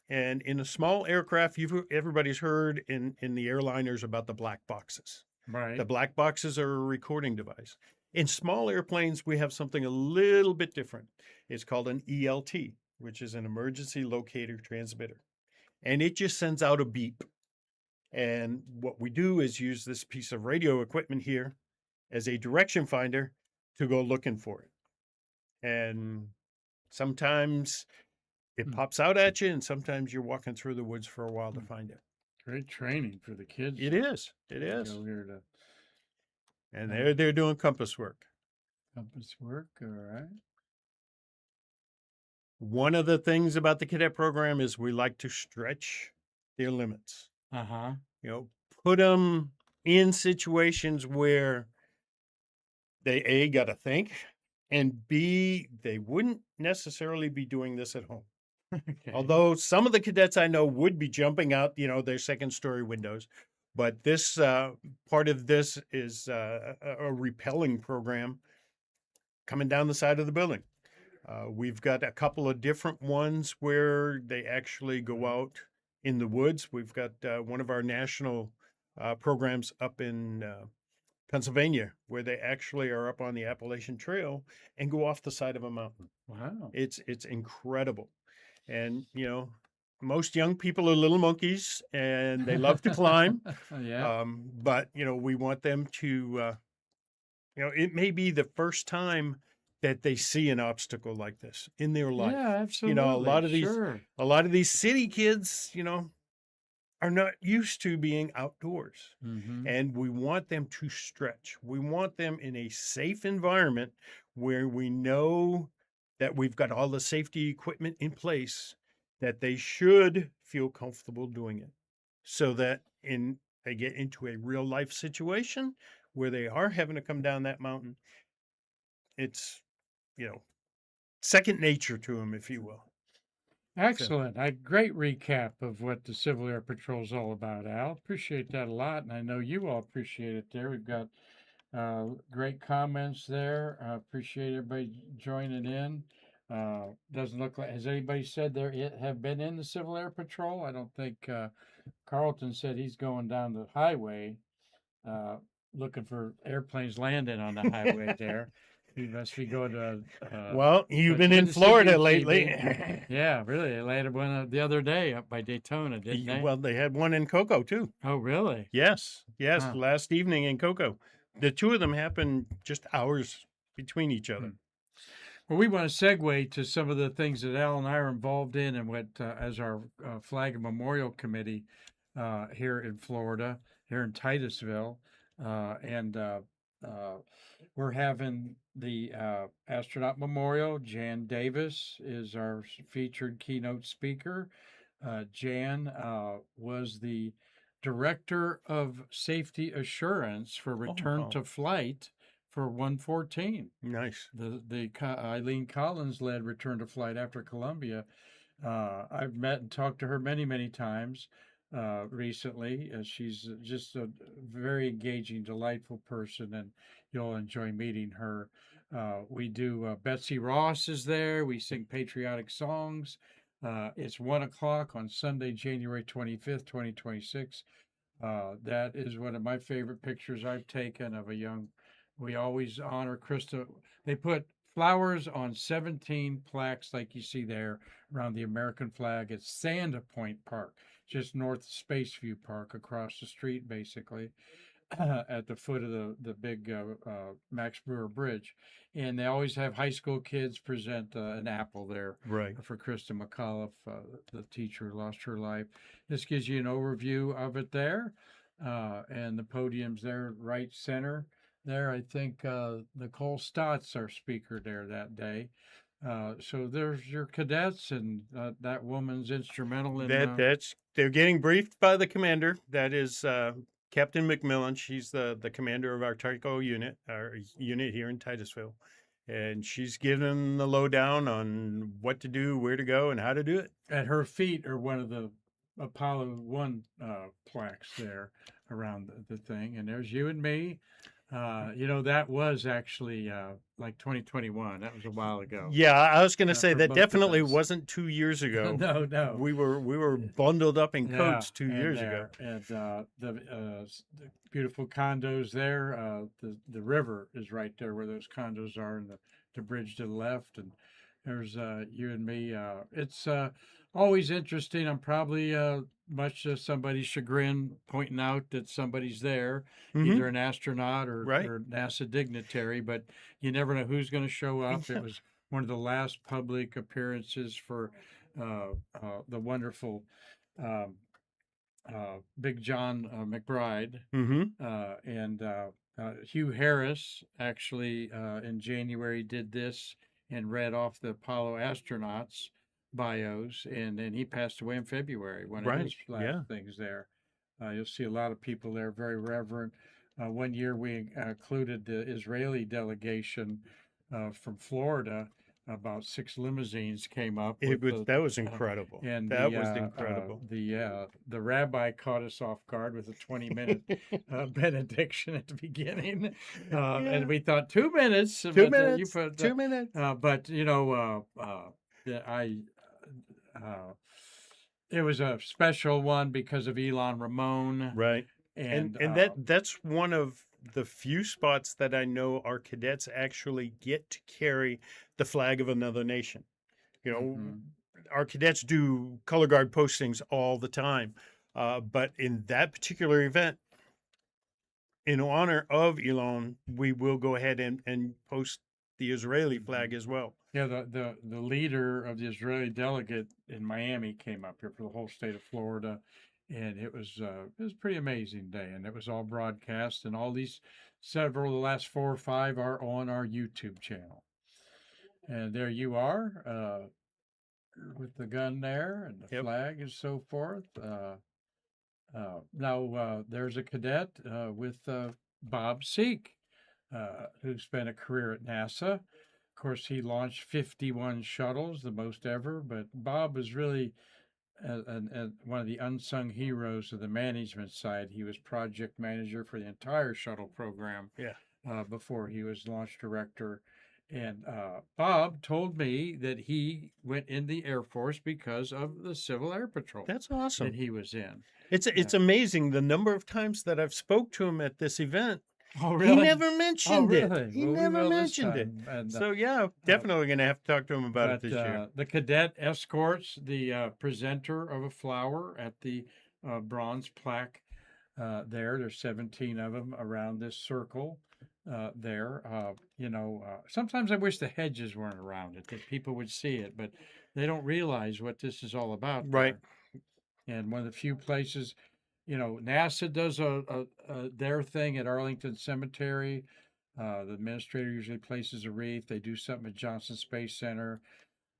And in a small aircraft, everybody's heard in the airliners about the black boxes. Right. The black boxes are a recording device. In small airplanes, we have something a little bit different. It's called an ELT, which is an emergency locator transmitter. And it just sends out a beep. And what we do is use this piece of radio equipment here as a direction finder to go looking for it. And sometimes it Hmm. pops out at you, and sometimes you're walking through the woods for a while to find it. Great training for the kids. It is. It to is. Go here to And they're doing compass work. compass work. All right. One of the things about the cadet program is we like to stretch their limits. Uh-huh. Put them in situations where they A, got to think, and B, they wouldn't necessarily be doing this at home. Okay. Although some of the cadets I know would be jumping out, their second story windows. But this part of this is a repelling program coming down the side of the building. We've got a couple of different ones where they actually go out in the woods. We've got one of our national programs up in Pennsylvania, where they actually are up on the Appalachian Trail and go off the side of a mountain. Wow. It's incredible. And most young people are little monkeys and they love to climb. Yeah. But we want them to it may be the first time that they see an obstacle like this in their life. Yeah, absolutely. A lot of Sure. these city kids, are not used to being outdoors. Mm-hmm. And we want them to stretch. We want them in a safe environment where we know that we've got all the safety equipment in place, that they should feel comfortable doing it, so that they get into a real life situation where they are having to come down that mountain, it's, second nature to him, if you will. Excellent. Great recap of what the Civil Air Patrol is all about, Al. Appreciate that a lot, and I know you all appreciate it there. We've got great comments there. Appreciate everybody joining in. Doesn't look like, has anybody said have been in the Civil Air Patrol? I don't think Carlton said he's going down the highway uh, looking for airplanes landing on the highway there. He must be going to. Well, you've but been good in to see you, Florida GB. lately. Yeah, really. They landed one the other day up by Daytona, didn't they? Well, they had one in Cocoa too. Oh, really? Yes, Huh. last evening in Cocoa. The two of them happened just hours between each other. Well, we want to segue to some of the things that Al and I are involved in, and what as our Flag and Memorial Committee here in Florida, here in Titusville, and we're having the Astronaut Memorial. Jan Davis is our featured keynote speaker. Jan was the Director of Safety Assurance for Return wow. to Flight for 114. Nice. The Eileen Collins led Return to Flight after Columbia. I've met and talked to her many times recently. She's just a very engaging, delightful person, and you'll enjoy meeting her. We do, Betsy Ross is there. We sing patriotic songs. It's 1 o'clock on Sunday, January 25th, 2026. That is one of my favorite pictures I've taken of a young. We always honor Krista. They put flowers on 17 plaques like you see there around the American flag at Sanda Point Park, just north of Spaceview Park, across the street, basically, at the foot of the big Max Brewer Bridge. And they always have high school kids present an apple there Right. for Krista McAuliffe, the teacher who lost her life. This gives you an overview of it there. And the podium's there, right center there. I think Nicole Stott's our speaker there that day. So there's your cadets, and that woman's instrumental in They're getting briefed by the commander. That is Captain McMillan. She's the commander of our Tyco unit, our unit here in Titusville. And she's giving the lowdown on what to do, where to go, and how to do it. At her feet are one of the Apollo 1 plaques there around the thing. And there's you and me. That was actually like 2021. That was a while ago. Yeah, I was going to say for that both of definitely us. wasn't 2 years ago. No. We were bundled up in coats 2 years ago. And the beautiful condos there. The river is right there where those condos are, and the bridge to the left. And there's you and me. It's always interesting. I'm probably much to somebody's chagrin pointing out that somebody's there, either an astronaut or NASA dignitary, but you never know who's going to show up. It was one of the last public appearances for the wonderful Big John McBride. And Hugh Harris actually in January did this and read off the Apollo astronauts bios, and then he passed away in February, one of his last things there. You'll see a lot of people there, very reverent. One year we included the Israeli delegation from Florida. About 6 limousines came up. That was incredible. And that was incredible. The rabbi caught us off guard with a 20-minute benediction at the beginning, and we thought 2 minutes. 2 minutes. 2 minutes. But it was a special one because of Elon Ramon. Right. And that's one of the few spots that I know our cadets actually get to carry the flag of another nation. Our cadets do color guard postings all the time. But in that particular event, in honor of Elon, we will go ahead and post the Israeli flag as well. Yeah, the leader of the Israeli delegate in Miami came up here for the whole state of Florida, and it was a pretty amazing day, and it was all broadcast, and all these several of the last 4 or 5 are on our YouTube channel. And there you are with the gun there and the flag and so forth. Now there's a cadet with Bob Seek, who spent a career at NASA. course, he launched 51 shuttles, the most ever. But Bob was really one of the unsung heroes of the management side. He was project manager for the entire shuttle program Yeah. before he was launch director. And Bob told me that he went in the Air Force because of the Civil Air Patrol That's that awesome. he was in. It's amazing the number of times that I've spoke to him at this event. Oh, He really? never Oh, mentioned it. really? He Well, we never will this mentioned it. time. And So yeah, definitely going to have to talk to him about it but this year. the cadet escorts the presenter of a flower at the bronze plaque there. There's 17 of them around this circle there. Sometimes I wish the hedges weren't around it, that people would see it, but they don't realize what this is all about Right. there. And one of the few places, NASA does their thing at Arlington Cemetery. The administrator usually places a wreath. They do something at Johnson Space Center.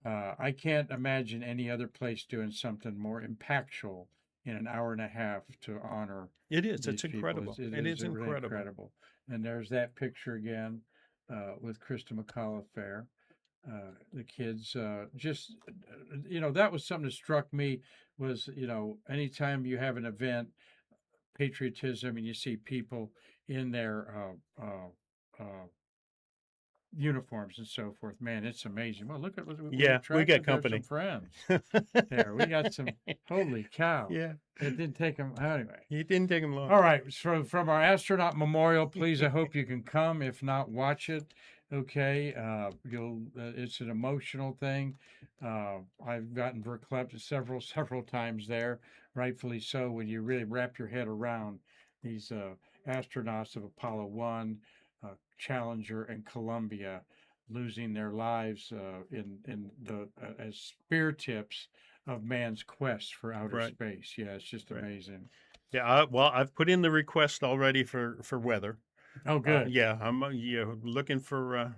I can't imagine any other place doing something more impactful in an hour and a half to honor It is. these It's people. incredible. It is really incredible. And there's that picture again with Krista McAuliffe. The kids that was something that struck me was, anytime you have an event, patriotism, and you see people in their uniforms and so forth. Man, it's amazing. Well, look at what we Yeah, we got attracted there, some company. friends there. We got some. Holy cow! Yeah, It didn't take them anyway. it didn't take him long. All right, so from our Astronaut Memorial, please, I hope you can come. If not, watch it. Okay, it's an emotional thing. I've gotten verklempt several times there, rightfully so. When you really wrap your head around these astronauts of Apollo 1, Challenger, and Columbia losing their lives in the as spear tips of man's quest for outer Right. space. Yeah, it's just Right. amazing. Yeah, well, I've put in the request already for weather. Oh, good. Yeah, I'm looking for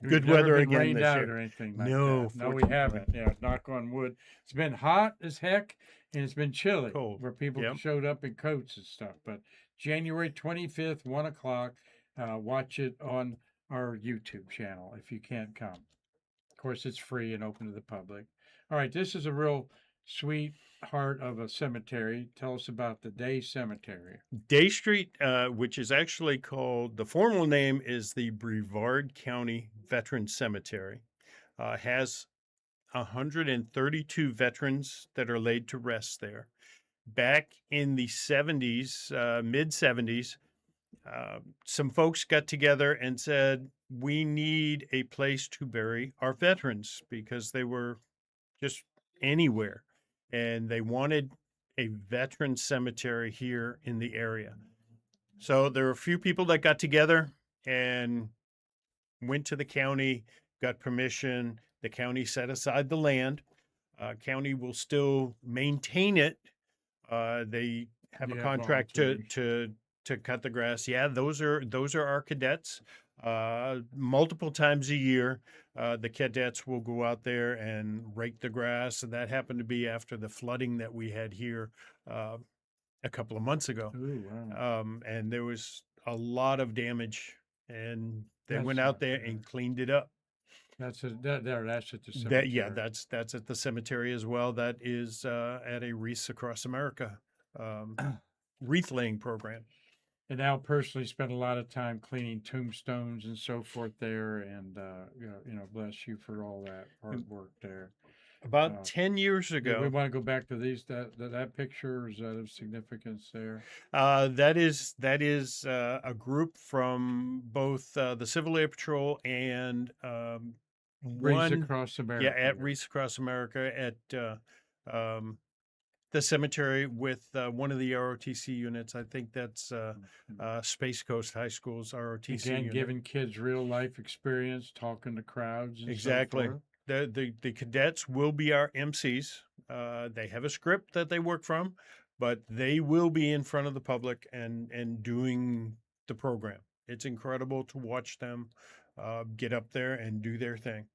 We've good never weather been again rained this out year. or anything like No, that. No, we fortunately. haven't. Yeah, knock on wood. It's been hot as heck, and it's been chilly, Cold. where people Yep. showed up in coats and stuff. But January 25th, 1 o'clock, watch it on our YouTube channel if you can't come. Of course, it's free and open to the public. All right, this is a real sweet heart of a cemetery. Tell us about the Day Cemetery. Day Street, which is actually called, the formal name is the Brevard County Veterans Cemetery, has 132 veterans that are laid to rest there. Back in the 70s, mid 70s, some folks got together and said, we need a place to bury our veterans because they were just anywhere. And they wanted a veteran cemetery here in the area. So there were a few people that got together and went to the county, got permission. The county set aside the land. County will still maintain it. They have a Yeah, contract volunteers. to cut the grass. Yeah, those are our cadets. Multiple times a year, the cadets will go out there and rake the grass. And that happened to be after the flooding that we had here a couple of months ago. Ooh, wow. And there was a lot of damage, and they That's went out not there good. and cleaned it up. That's at the cemetery. That's at the cemetery as well. That is at a Wreaths Across America wreath laying program. And Al personally spent a lot of time cleaning tombstones and so forth there, and bless you for all that hard work there. About 10 years Do we ago, want to go back to that picture, or is that of significance there? that is a group from both the Civil Air Patrol and Wreaths Across America. yeah, at Wreaths Across America at the cemetery with one of the ROTC units. I think that's Space Coast High School's ROTC Again, unit. giving kids real life experience, talking to crowds and Exactly. so forth. The cadets will be our MCs. They have a script that they work from, but they will be in front of the public and doing the program. It's incredible to watch them get up there and do their thing.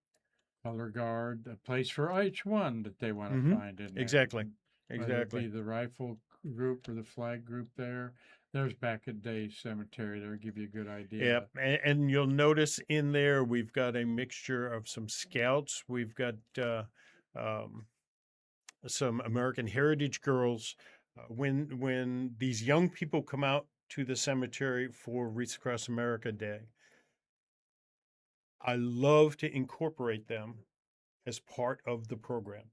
Color guard, a place for each one that they want to Mhm. find in there. Exactly. Whether it be the rifle group or the flag group there. There's back in day cemetery. That'll give you a good idea. Yep. And you'll notice in there we've got a mixture of some scouts. We've got um, some American Heritage girls. When these young people come out to the cemetery for Wreaths Across America Day, I love to incorporate them as part of the program.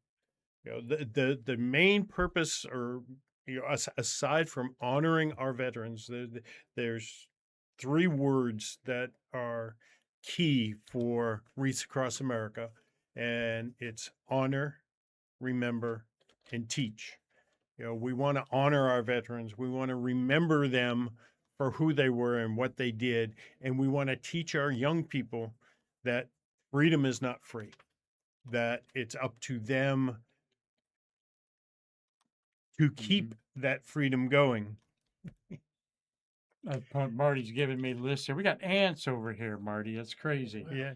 You know, the main purpose, or aside from honoring our veterans, there's three words that are key for Wreaths Across America, and it's honor, remember, and teach. You know, we want to honor our veterans. We want to remember them for who they were and what they did, and we want to teach our young people that freedom is not free, that it's up to them to keep that freedom going. Marty's giving me the list here. We got ants over here, Marty. That's crazy. Yeah.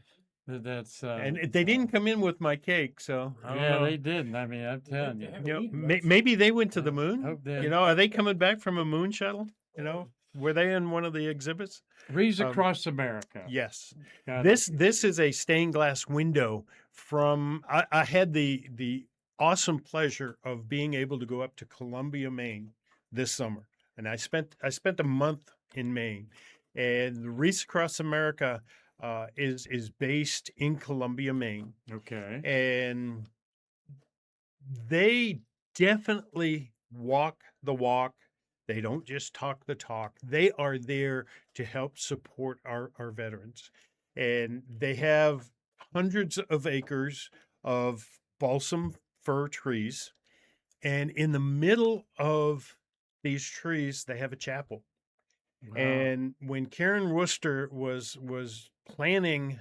That's And they didn't come in with my cake, so I don't yeah, know. they didn't. I mean, I'm telling you. You know, maybe they went to the moon. Hope they- You know, are they coming back from a moon shuttle? You know, were they in one of the exhibits? Wreaths Across America. Yes. Got This is a stained glass window from. I had the awesome pleasure of being able to go up to Columbia, Maine this summer, and I spent a month in Maine, and the Wreaths Across America is based in Columbia, Maine, Okay. and they definitely walk the walk. They don't just talk the talk. They are there to help support our veterans. And they have hundreds of acres of balsam fir trees. And in the middle of these trees, they have a chapel. Wow. And when Karen Worcester was planning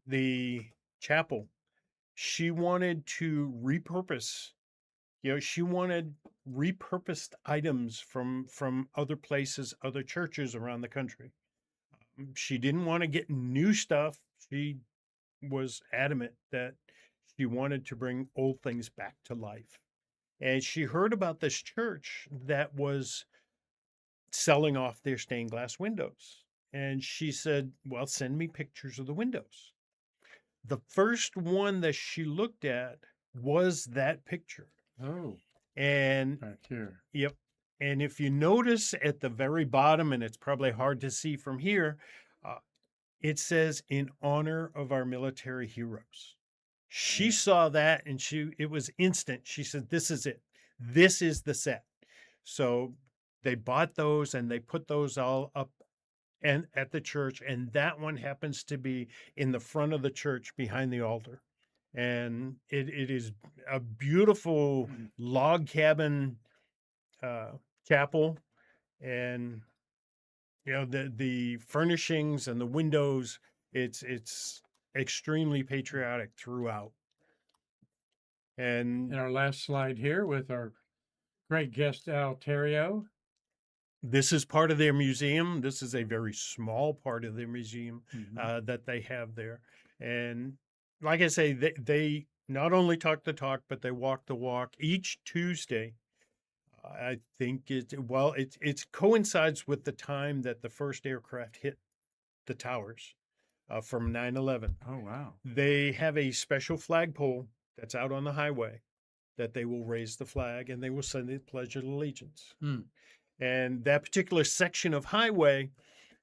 the chapel, she wanted to repurpose. You know, she wanted repurposed items from other places, other churches around the country. She didn't want to get new stuff. She was adamant that she wanted to bring old things back to life. And she heard about this church that was selling off their stained glass windows. And she said, well, send me pictures of the windows. The first one that she looked at was that picture. Oh, And back here. yep. And if you notice at the very bottom, and it's probably hard to see from here, it says in honor of our military heroes. She Yeah. saw that and it was instant. She said, this is it. This is the set. So they bought those and they put those all up and at the church. And that one happens to be in the front of the church behind the altar. And it is a beautiful log cabin chapel, and you know the furnishings and the windows. It's extremely patriotic throughout. And And our last slide here with our great guest Al Therriault. this is part of their museum. This is a very small part of their museum Mhm. that they have there. And like I say, they not only talk the talk, but they walk the walk. Each Tuesday, I think it coincides with the time that the first aircraft hit the towers from 9/11. Oh, wow. They have a special flagpole that's out on the highway that they will raise the flag and they will send the Pledge of Allegiance. Hmm. And that particular section of highway,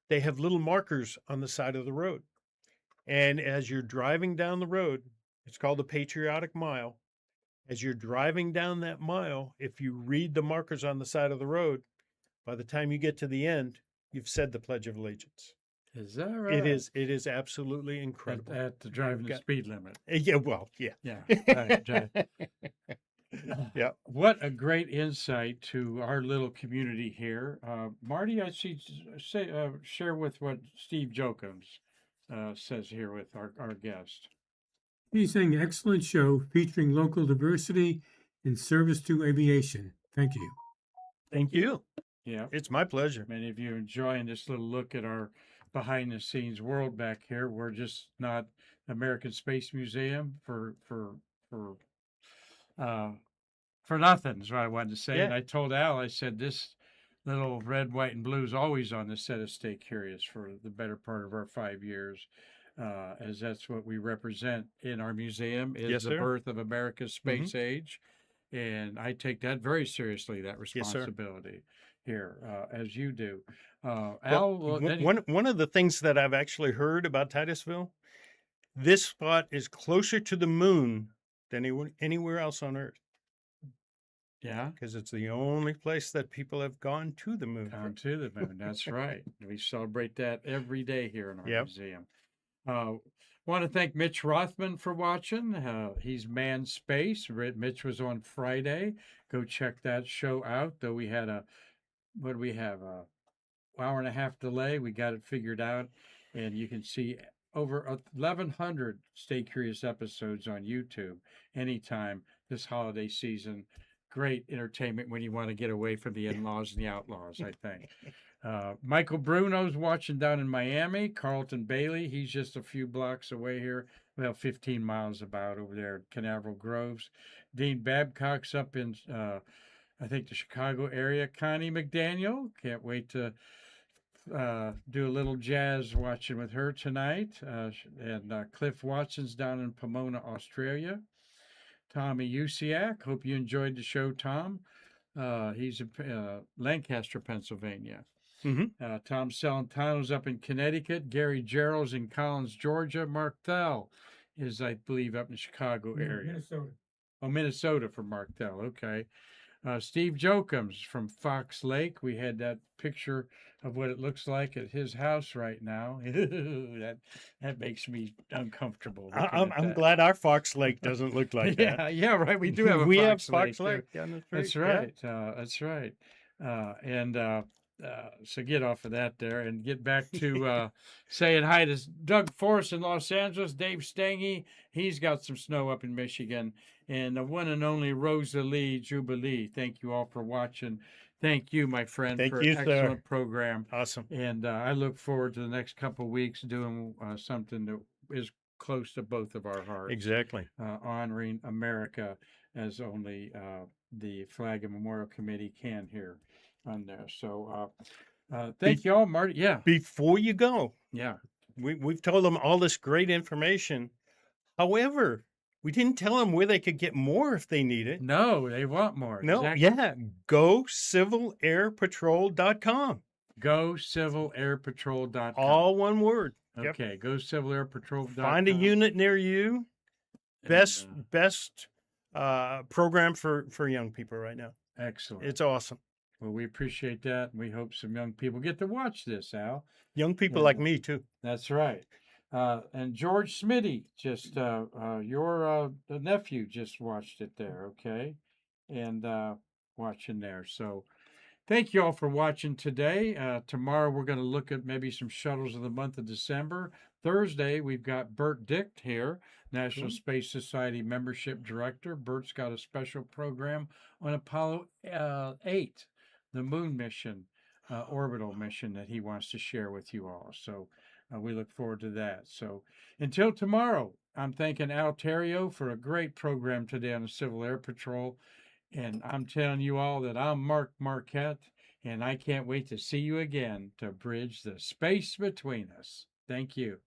they have little markers on the side of the road. And as you're driving down the road, it's called the Patriotic Mile. As you're driving down that mile, if you read the markers on the side of the road, by the time you get to the end, you've said the Pledge of Allegiance. Is that right? It is absolutely incredible. At the driving the got- speed limit. Yeah, well, yeah. Yeah. Right. Yeah. What a great insight to our little community here. Marty, I see, share with what Steve Jokums says here with our guest. He's saying excellent show featuring local diversity in service to aviation. Thank you. Thank you. Yeah. It's my pleasure. Many of you enjoying this little look at our behind the scenes world back here. We're just not American Space Museum for nothing is what I wanted to say. And Yeah. I told Al, I said, this little red, white, and blues always on the set of Stay Curious for the better part of our 5 years, as that's what we represent in our museum is Yes, the sir. birth of America's space age. And I take that very seriously, that Yes, sir. responsibility here, as you do. Well, Al, well, then one of the things that I've actually heard about Titusville, this spot is closer to the moon than anywhere else on Earth yeah, because it's the only place that people have gone to the moon. down to the moon. That's right. We celebrate that every day here in our Yep. museum. Want to thank Mitch Rothman for watching. He's manned space. Mitch was on Friday. Go check that show out. Though we had what do we have? Hour and a half delay. We got it figured out, and you can see over 1,100 Stay Curious episodes on YouTube anytime this holiday season. Great entertainment when you want to get away from the in-laws and the outlaws, I think. Michael Bruno's watching down in Miami. Carlton Bailey, he's just a few blocks away here, well, 15 miles about over there at Canaveral Groves. Dean Babcock's up in, I think, the Chicago area. Connie McDaniel, can't wait to do a little jazz watching with her tonight. And Cliff Watson's down in Pomona, Australia. Tommy Usiak, hope you enjoyed the show, Tom. He's in Lancaster, Pennsylvania. Tom Celentano's up in Connecticut. Gary Gerald's in Collins, Georgia. Mark Thel is, I believe, up in the Chicago area. Minnesota. Oh, Minnesota for Mark Thel. Okay. Steve Jokums from Fox Lake. We had that picture of what it looks like at his house right now. that makes me uncomfortable. I'm glad our Fox Lake doesn't look like that. Yeah, right. We do have a we Fox have Fox Lake. Lake down the street. That's right. That's right. So get off of that there and get back to saying hi to Doug Forrest in Los Angeles, Dave Stangy. He's got some snow up in Michigan. And the one and only Rosalie Jubilee. Thank you all for watching. Thank you, my friend, Thank for you, an excellent sir. program. Awesome. And I look forward to the next couple of weeks doing something that is close to both of our hearts. Exactly. Honoring America as only the Flag and Memorial Committee can here on there. So thank you all, Marty. Yeah. Before you go, Yeah. we've told them all this great information. However, we didn't tell them where they could get more if they need it. No, they want more. No, Exactly. yeah. Go civalairpatrol.com. Go civalairpatrol.com. All one word. Yep. Okay, go civalairpatrol.com. Find a unit near you. Best program for young people right now. Excellent. It's awesome. Well, we appreciate that. And we hope some young people get to watch this, Al. Young people like me too. That's right. And George Smitty, just your nephew just watched it there, okay? And watching there. So thank you all for watching today. Tomorrow we're going to look at maybe some shuttles of the month of December. Thursday, we've got Bert Dicht here, National Space Society Membership Director. Bert's got a special program on Apollo 8, the moon mission, orbital mission that he wants to share with you all. So we look forward to that. So until tomorrow, I'm thanking Al Therriault for a great program today on the Civil Air Patrol. And I'm telling you all that I'm Mark Marquette, and I can't wait to see you again to bridge the space between us. Thank you.